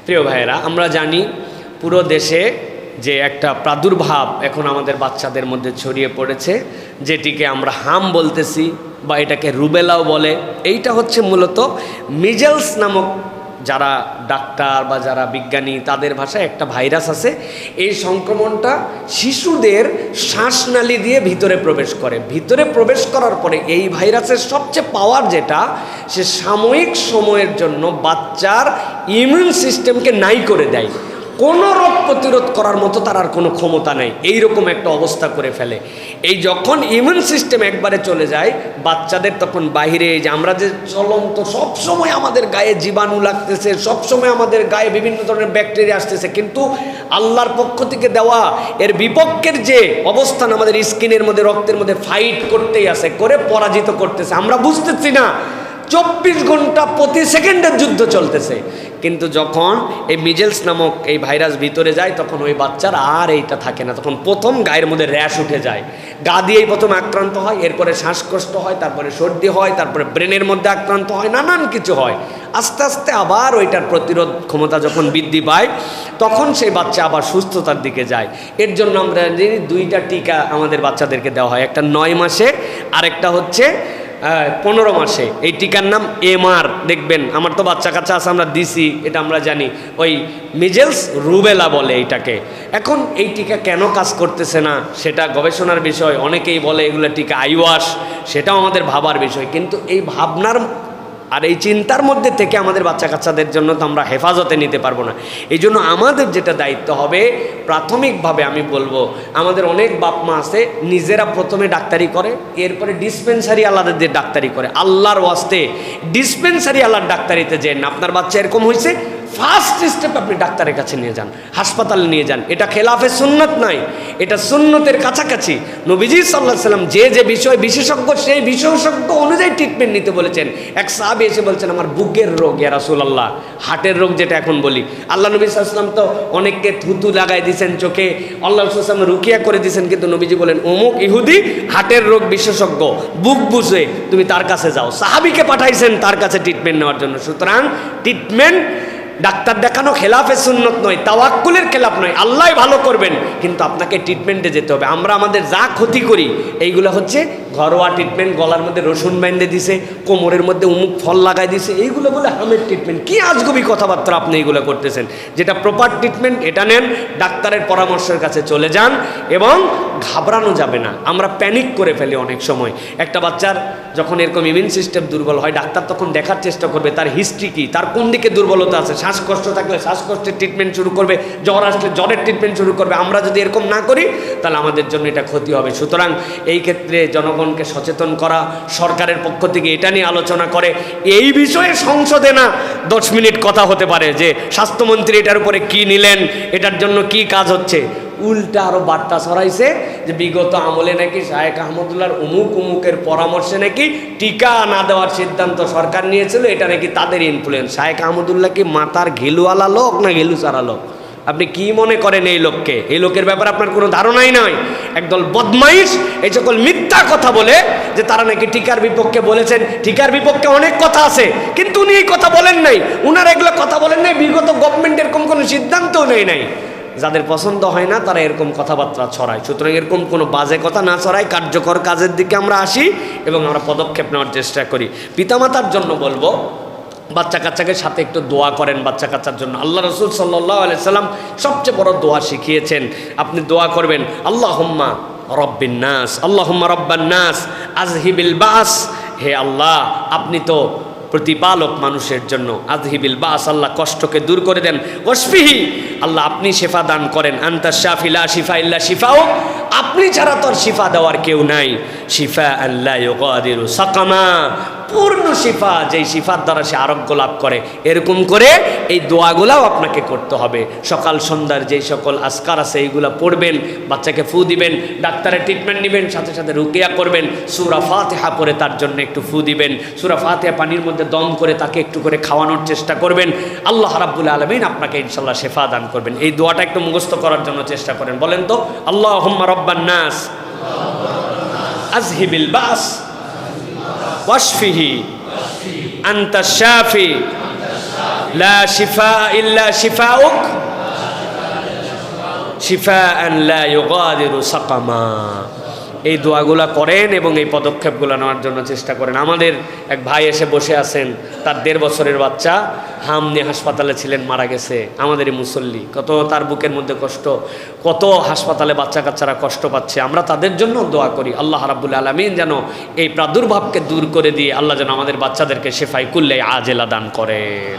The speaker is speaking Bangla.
প্রিয় ভাইয়েরা, আমরা জানি পুরো দেশে যে একটা প্রাদুর্ভাব এখন আমাদের বাচ্চাদের মধ্যে ছড়িয়ে পড়েছে, যেটিকে আমরা হাম বলতেছি বা এটাকে রুবেলাও বলে। এইটা হচ্ছে মূলত মিজেলস নামক, যারা ডাক্তার বা যারা বিজ্ঞানী তাদের ভাষায় একটা ভাইরাস আছে। এই সংক্রমণটা শিশুদের শ্বাসনালী দিয়ে ভিতরে প্রবেশ করে। ভিতরে প্রবেশ করার পরে এই ভাইরাসের সবচেয়ে পাওয়ার যেটা, সে সাময়িক সময়ের জন্য বাচ্চার ইমিউন সিস্টেমকে নাই করে দেয়। কোনো রোগ প্রতিরোধ করার মতো তার আর কোনো ক্ষমতা নেই, এইরকম একটা অবস্থা করে ফেলে। এই যখন ইমিউন সিস্টেম একবারে চলে যায় বাচ্চাদের, তখন বাহিরে যে আমরা যে চলন্ত সবসময় আমাদের গায়ে জীবাণু লাগতেছে, সবসময় আমাদের গায়ে বিভিন্ন ধরনের ব্যাকটেরিয়া আসতেছে, কিন্তু আল্লাহর পক্ষ থেকে দেওয়া এর বিপক্ষের যে অবস্থান আমাদের স্কিনের মধ্যে, রক্তের মধ্যে ফাইট করতেই আছে, করে পরাজিত করতেছে। আমরা বুঝতেছি না 24 ঘন্টা প্রতি সেকেন্ডের যুদ্ধ চলতেছে। কিন্তু যখন এই মিজেলস নামক এই ভাইরাস ভিতরে যায়, তখন ওই বাচ্চার আর এইটা থাকে না। তখন প্রথম গায়ের মধ্যে র্যাশ উঠে যায়, গা দিয়েই প্রথম আক্রান্ত হয়, এরপরে শ্বাসকষ্ট হয়, তারপরে সর্দি হয়, তারপরে ব্রেনের মধ্যে আক্রান্ত হয়, নানান কিছু হয়। আস্তে আস্তে আবার ওইটার প্রতিরোধ ক্ষমতা যখন বৃদ্ধি পায়, তখন সেই বাচ্চা আবার সুস্থতার দিকে যায়। এর জন্য আমরা জানি 2টা টিকা আমাদের বাচ্চাদেরকে দেওয়া হয়, একটা 9 মাসে আর একটা হচ্ছে 15 মাসে। এই টিকার নাম MR। দেখবেন আমার তো বাচ্চা কাচ্চা আছে, আমরা দিছি, এটা আমরা জানি। ওই মিজেলস রুবেলা বলে এইটাকে। এখন এই টিকা কেন কাজ করতেছে না সেটা গবেষণার বিষয়। অনেকেই বলে এগুলো টিকা আইওয়াশ, সেটাও আমাদের ভাবার বিষয়। কিন্তু এই ভাবনার আর এই চিন্তার মধ্যে থেকে আমাদের বাচ্চা কাচ্চাদের জন্য তো আমরা হেফাজতে নিতে পারবো না। এই জন্য আমাদের যেটা দায়িত্ব হবে, প্রাথমিকভাবে আমি বলবো, আমাদের অনেক বাপ মা আছে নিজেরা প্রথমে ডাক্তারি করে, এরপরে ডিসপেন্সারি আলাদাদের ডাক্তারি করে। আল্লাহর ওয়াস্তে ডিসপেন্সারি আলাদার ডাক্তারিতে যেন আপনার বাচ্চা এরকম হয়েছে, ফার্স্ট স্টেপ আপনি ডাক্তারের কাছে নিয়ে যান, হাসপাতালে নিয়ে যান। এটা খেলাফে সুন্নত নয়, এটা সুন্নতের কাছাকাছি। নবীজি সাল্লাল্লাহু আলাইহি সাল্লাম যে যে বিষয় বিশেষজ্ঞ, সেই বিশেষজ্ঞ অনুযায়ী ট্রিটমেন্ট নিতে বলেছেন। এক সাহাবী এসে বলছেন, আমার বুকের রোগ ইয়া রাসূলুল্লাহ, হার্টের রোগ যেটা এখন বলি। আল্লাহ নবী সাল্লাল্লাহু আলাইহি সাল্লাম তো অনেককে থুতু লাগাই দিয়েছেন চোখে, আল্লাহ রাসূল সাল্লাল্লাহু আলাইহি সাল্লাম রুকিয়া করে দিয়েছেন, কিন্তু নবীজি বলেন অমুক ইহুদি হার্টের রোগ বিশেষজ্ঞ, বুক বুঝে তুমি তার কাছে যাও। সাহাবীকে পাঠাইছেন তার কাছে ট্রিটমেন্ট নেওয়ার জন্য। সুতরাং ট্রিটমেন্ট ডাক্তার দেখানো খেলাফে সুন্নত নয়, তাওয়াক্কুলের খেলাফ নয়। আল্লাহ ভালো করবেন, কিন্তু আপনাকে ট্রিটমেন্টে যেতে হবে। আমরা আমাদের যা ক্ষতি করি এইগুলো হচ্ছে ঘরোয়া ট্রিটমেন্ট। গলার মধ্যে রসুন বেঁধে দিছে, কোমরের মধ্যে উমুক ফল লাগাই দিছে, এইগুলো বলে হামের ট্রিটমেন্ট। কি আজগুবি কথাবার্তা আপনি এইগুলো করতেছেন। যেটা প্রপার ট্রিটমেন্ট এটা নেন, ডাক্তারের পরামর্শের কাছে চলে যান, এবং ঘাবড়ানো যাবে না। আমরা প্যানিক করে ফেলি অনেক সময়। একটা বাচ্চার যখন এরকম ইমিউন সিস্টেম দুর্বল হয়, ডাক্তার তখন দেখার চেষ্টা করবে তার হিস্ট্রি কী, তার কোন দিকে দুর্বলতা আছে। শ্বাসকষ্ট থাকলে শ্বাসকষ্টের ট্রিটমেন্ট শুরু করবে, জ্বর আসলে জ্বরের ট্রিটমেন্ট শুরু করবে। আমরা যদি এরকম না করি তাহলে আমাদের জন্য এটা ক্ষতি হবে। সুতরাং এই ক্ষেত্রে জনগণকে সচেতন করা, সরকারের পক্ষ থেকে এটা নিয়ে আলোচনা করে। এই বিষয়ে সংসদে না 10 মিনিট কথা হতে পারে যে স্বাস্থ্যমন্ত্রী এটার উপরে কি নিলেন, এটার জন্য কি কাজ হচ্ছে। উল্টা আরো বার্তা ছড়াইছে যে বিগত আমলে নাকি শায়েখ আহমদুল্লাহর উমুকের পরামর্শে নাকি টিকা না দেওয়ার সিদ্ধান্ত সরকার নিয়েছিল, এটা নাকি তাদের ইনফ্লুয়েন্স। শায়েখ আহমদুল্লাহ কি মাথার ঘিলুওয়ালা লোক না ঘিলু ছাড়া লোক? আপনি কি মনে করেন এই লোককে? এই লোকের ব্যাপারে আপনার কোনো ধারণাই নয়। একদল বদমাইশ এই সকল মিথ্যা কথা বলে যে তারা নাকি টিকার বিপক্ষে বলেছেন। টিকার বিপক্ষে অনেক কথা আছে, কিন্তু উনি এই কথা বলেন নাই। উনার এগুলো কথা বলেন নাই, বিগত গভর্নমেন্ট এরকম কোনো সিদ্ধান্তও নেয় নাই। যাদের পছন্দ হয় না তারা এরকম কথাবার্তা ছড়ায়। সুতরাং এরকম কোনো বাজে কথা না ছড়ায়, কার্যকর কাজের দিকে আমরা আসি এবং আমরা পদক্ষেপ নেওয়ার চেষ্টা করি। পিতামাতার জন্য বলবো, বাচ্চা কাচ্চাকে সাথে একটু দোয়া করেন বাচ্চা কাচ্চার জন্য। আল্লাহ রাসূল সাল্লাল্লাহু আলাইহি সাল্লাম সবচেয়ে বড় দোয়া শিখিয়েছেন। আপনি দোয়া করবেন, আল্লাহুম্মা রব্বিন নাস, আল্লাহুম্মা রব্বান নাস আযহিবিল বাস। হে আল্লাহ, আপনি তো প্রতিপালক মানুষের জন্য। আযহিবিল বাস, আল্লাহ কষ্টকে দূর করে দেন। ওয়াশফিহি, আল্লাহ আপনি শিফা দান করেন। আনতা শাফি লা শিফা ইল্লা শিফাউ, আপনি ছাড়া তো আর শিফা দেওয়ার কেউ নাই। শিফা আল্লা ইউগাদিরু সাকামা, পূর্ণ শিফা, যেই শিফার দ্বারা সে আরোগ্য লাভ করে। এরকম করে এই দোয়াগুলাও আপনাকে করতে হবে। সকাল সন্ধ্যার যেই সকল আজকার আছে এইগুলা পড়বেন, বাচ্চাকে ফু দিবেন, ডাক্তারের ট্রিটমেন্ট নেবেন, সাথে সাথে রুকিয়া করবেন। সূরা ফাতিহা পড়ে তার জন্য একটু ফু দিবেন। সূরা ফাতিহা পানির মধ্যে দম করে তাকে একটু করে খাওয়ানোর চেষ্টা করবেন। আল্লাহ রাব্বুল আলামিন আপনাকে ইনশাআল্লাহ শিফা দান করবেন। এই দোয়াটা একটু মুখস্থ করার জন্য চেষ্টা করেন। বলেন তো, আল্লাহুম্মা রব্বান নাস আযহিবিল বাস ওয়াশফিহি আনতা শাফি লা শিফা ইল্লা শিফাউক শিফাআন লা ইউগাদিরু সাকামা। এই দোয়াগুলা করেন এবং এই পদক্ষেপগুলো নেওয়ার জন্য চেষ্টা করেন। আমাদের এক ভাই এসে বসে আছেন, তার 1.5 বছরের বাচ্চা হাম নিয়ে হাসপাতালে ছিলেন, মারা গেছে। আমাদেরই মুসল্লি, কত তার বুকের মধ্যে কষ্ট, কত হাসপাতালে বাচ্চা কাচ্চারা কষ্ট পাচ্ছে। আমরা তাদের জন্য দোয়া করি আল্লাহ রাব্বুল আলামিন যেন এই প্রাদুর্ভাবকে দূর করে দিয়ে আল্লাহ যেন আমাদের বাচ্চাদেরকে শেফাই কুল্লে আজেলা দান করেন।